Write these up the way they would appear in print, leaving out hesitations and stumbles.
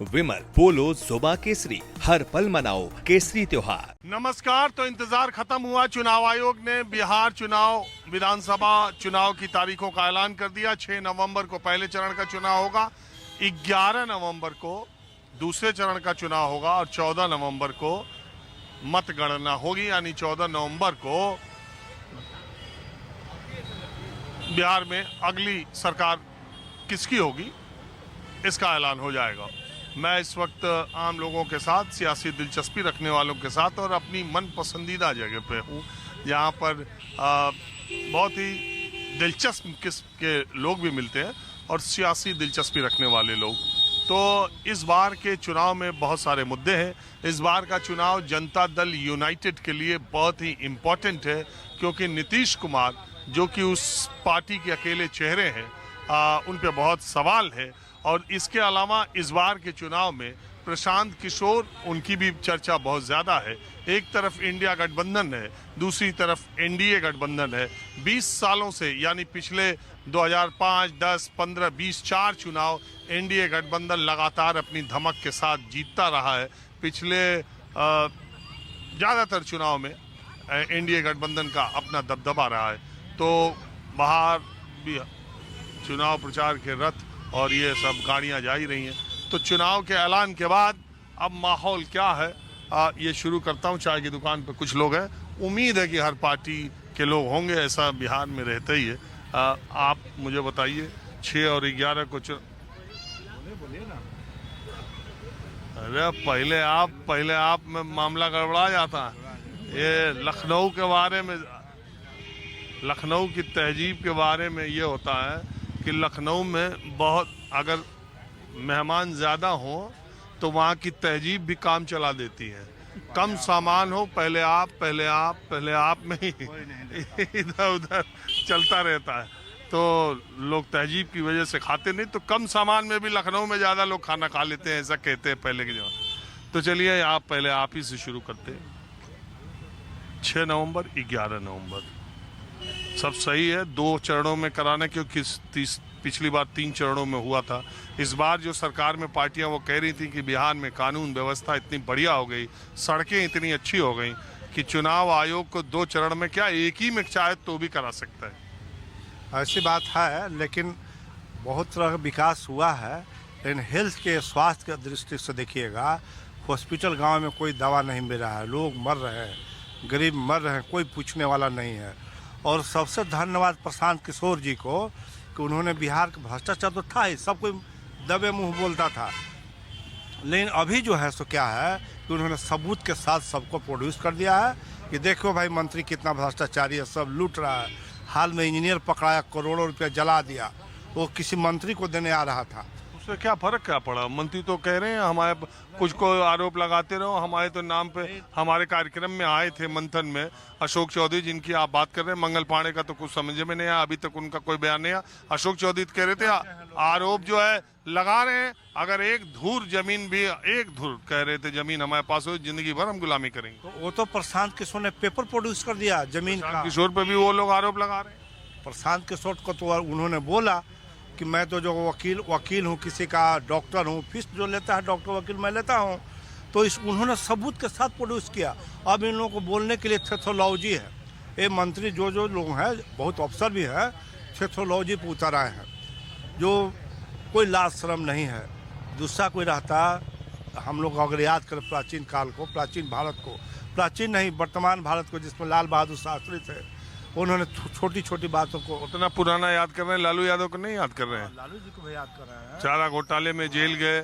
विमल पोलो जुबा केसरी, हर पल मनाओ केसरी त्योहार। नमस्कार। तो इंतजार खत्म हुआ। चुनाव आयोग ने बिहार चुनाव, विधानसभा चुनाव की तारीखों का ऐलान कर दिया। 6 नवंबर को पहले चरण का चुनाव होगा, 11 नवंबर को दूसरे चरण का चुनाव होगा और 14 नवंबर को मतगणना होगी। यानी 14 नवंबर को बिहार में अगली सरकार किसकी होगी इसका ऐलान हो जाएगा। मैं इस वक्त आम लोगों के साथ, सियासी दिलचस्पी रखने वालों के साथ और अपनी मन पसंदीदा जगह पे हूँ, यहाँ पर बहुत ही दिलचस्प किस्म के लोग भी मिलते हैं और सियासी दिलचस्पी रखने वाले लोग। तो इस बार के चुनाव में बहुत सारे मुद्दे हैं। इस बार का चुनाव जनता दल यूनाइटेड के लिए बहुत ही इम्पोर्टेंट है, क्योंकि नीतीश कुमार जो कि उस पार्टी के अकेले चेहरे हैं, उन पे बहुत सवाल है। और इसके अलावा इस बार के चुनाव में प्रशांत किशोर, उनकी भी चर्चा बहुत ज़्यादा है। एक तरफ इंडिया गठबंधन है, दूसरी तरफ एनडीए गठबंधन है। 20 सालों से, यानी पिछले 2005, 10, 15, 20 4 चुनाव एनडीए गठबंधन लगातार अपनी धमक के साथ जीतता रहा है। पिछले ज़्यादातर चुनाव में एनडीए गठबंधन का अपना दबदबा रहा है। तो बाहर भी चुनाव प्रचार के रथ और ये सब गाड़ियां जा ही रही हैं। तो चुनाव के ऐलान के बाद अब माहौल क्या है, ये शुरू करता हूं। चाय की दुकान पे कुछ लोग हैं। उम्मीद है कि हर पार्टी के लोग होंगे, ऐसा बिहार में रहता ही है। आप मुझे बताइए, 6 और 11 को बोलिए ना। अरे पहले आप में मामला गड़बड़ा जाता है। ये लखनऊ के बारे में, लखनऊ की तहजीब के बारे में ये होता है कि लखनऊ में बहुत, अगर मेहमान ज़्यादा हो तो वहाँ की तहजीब भी काम चला देती है। कम सामान हो, पहले आप में ही इधर उधर चलता रहता है। तो लोग तहजीब की वजह से खाते नहीं, तो कम सामान में भी लखनऊ में ज़्यादा लोग खाना खा लेते हैं, ऐसा कहते हैं पहले की जगह। तो चलिए पहले आप ही से शुरू करते हैं। 6 नवंबर, 11 नवंबर, सब सही है 2 चरणों में कराना, क्योंकि पिछली बार 3 चरणों में हुआ था। इस बार जो सरकार में पार्टियां वो कह रही थी कि बिहार में कानून व्यवस्था इतनी बढ़िया हो गई, सड़कें इतनी अच्छी हो गई कि चुनाव आयोग को 2 चरण में क्या, एक ही में चाहे तो भी करा सकता है। ऐसी बात है, लेकिन बहुत तरह का विकास हुआ है। लेकिन हेल्थ के, स्वास्थ्य की दृष्टि से देखिएगा, हॉस्पिटल गाँव में कोई दवा नहीं मिल रहा है, लोग मर रहे हैं, गरीब मर रहे हैं, कोई पूछने वाला नहीं है। और सबसे धन्यवाद प्रशांत किशोर जी को कि उन्होंने बिहार का भ्रष्टाचार तो था ही, सब कोई दबे मुंह बोलता था, लेकिन अभी जो है सो क्या है कि उन्होंने सबूत के साथ सबको प्रोड्यूस कर दिया है कि देखो भाई मंत्री कितना भ्रष्टाचारी है, सब लूट रहा है। हाल में इंजीनियर पकड़ाया, करोड़ों रुपया जला दिया, वो किसी मंत्री को देने आ रहा था। उससे क्या फर्क क्या पड़ा? मंत्री तो कह रहे हैं हमारे, कुछ को आरोप लगाते रहो, हमारे तो नाम पे, हमारे कार्यक्रम में आए थे मंथन में अशोक चौधरी, जिनकी आप बात कर रहे हैं। मंगल पांडे का तो कुछ समझ में नहीं आया, अभी तक उनका कोई बयान नहीं आया। अशोक चौधरी कह रहे थे आरोप जो है लगा रहे हैं, अगर एक धूर जमीन भी, एक धूर कह रहे थे जमीन हमारे पास हो, जिंदगी भर हम गुलामी करेंगे। तो वो तो प्रशांत किशोर ने पेपर प्रोड्यूस कर दिया जमीन का। किशोर पे भी वो लोग आरोप लगा रहे हैं। प्रशांत किशोर को तो उन्होंने बोला कि मैं तो जो वकील हूँ, किसी का डॉक्टर हूँ, फीस जो लेता है डॉक्टर वकील मैं लेता हूँ। तो उन्होंने सबूत के साथ प्रोड्यूस किया। अब इन लोगों को बोलने के लिए थेथोलॉजी है। ये मंत्री जो लोग हैं, बहुत अफसर भी हैं, थेथोलॉजी पे उतर आए हैं, जो कोई लाज शर्म नहीं है। दूसरा कोई रहता, हम लोग अगर याद करें प्राचीन काल को, प्राचीन भारत को, प्राचीन नहीं वर्तमान भारत को, जिसमें लाल बहादुर शास्त्री थे, उन्होंने छोटी छोटी बातों को, उतना पुराना याद कर रहे हैं, लालू यादव को नहीं याद कर रहे हैं। लालू जी को भी याद कर रहे हैं। चारा घोटाले में जेल गए,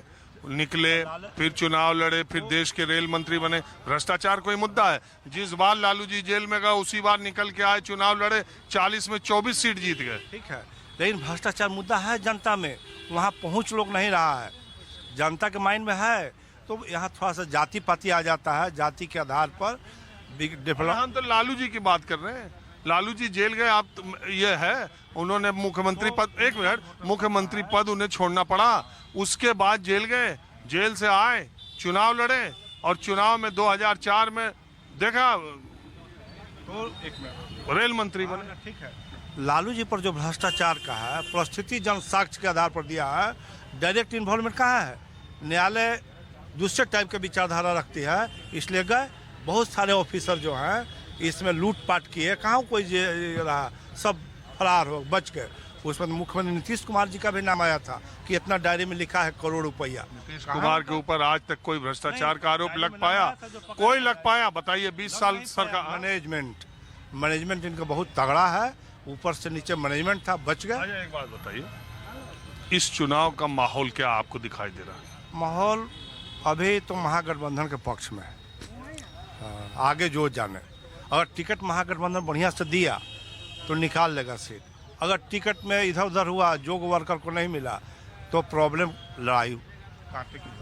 निकले, फिर चुनाव लड़े, फिर देश के रेल मंत्री बने। भ्रष्टाचार कोई मुद्दा है? जिस बार लालू जी जेल में गए उसी बार निकल के आए, चुनाव लड़े, 40 में 24 सीट जीत गए। ठीक है, लेकिन भ्रष्टाचार मुद्दा है जनता में, वहाँ पहुँच लोग नहीं रहा है, जनता के माइंड में है। तो यहाँ थोड़ा सा जाति पाति आ जाता है, जाति के आधार पर डेवलप। हम तो लालू जी की बात कर रहे हैं। लालू जी जेल गए, आप ये है, उन्होंने मुख्यमंत्री पद, एक मिनट, मुख्यमंत्री पद उन्हें छोड़ना पड़ा, उसके बाद जेल गए, जेल से आए, चुनाव लड़े, और चुनाव में 2004 में देखा तो एक मिनट रेल मंत्री बने। ठीक है, लालू जी पर जो भ्रष्टाचार का है, परिस्थिति जन साक्ष्य के आधार पर दिया है, डायरेक्ट इन्वॉल्वमेंट कहाँ है? न्यायालय दूसरे टाइप की विचारधारा रखती है, इसलिए गए। बहुत सारे ऑफिसर जो हैं इसमें लूटपाट किए, कहाँ कोई रहा, सब फरार हो बच गए। उसमें मुख्यमंत्री नीतीश कुमार जी का भी नाम आया था कि इतना डायरी में लिखा है करोड़ रुपया। नीतीश कुमार के ऊपर आज तक कोई भ्रष्टाचार का आरोप लग पाया? कोई लग पाया? बताइए। 20 साल सरकार। मैनेजमेंट इनका बहुत तगड़ा है, ऊपर से नीचे मैनेजमेंट था, बच गए। एक बात बताइए, इस चुनाव का माहौल क्या आपको दिखाई दे रहा है? माहौल अभी तो महागठबंधन के पक्ष में है। आगे जो जाने, अगर टिकट महागठबंधन बढ़िया से दिया तो निकाल लेगा सीट। अगर टिकट में इधर उधर हुआ, जो वर्कर को नहीं मिला, तो प्रॉब्लम लड़ाई कांटे की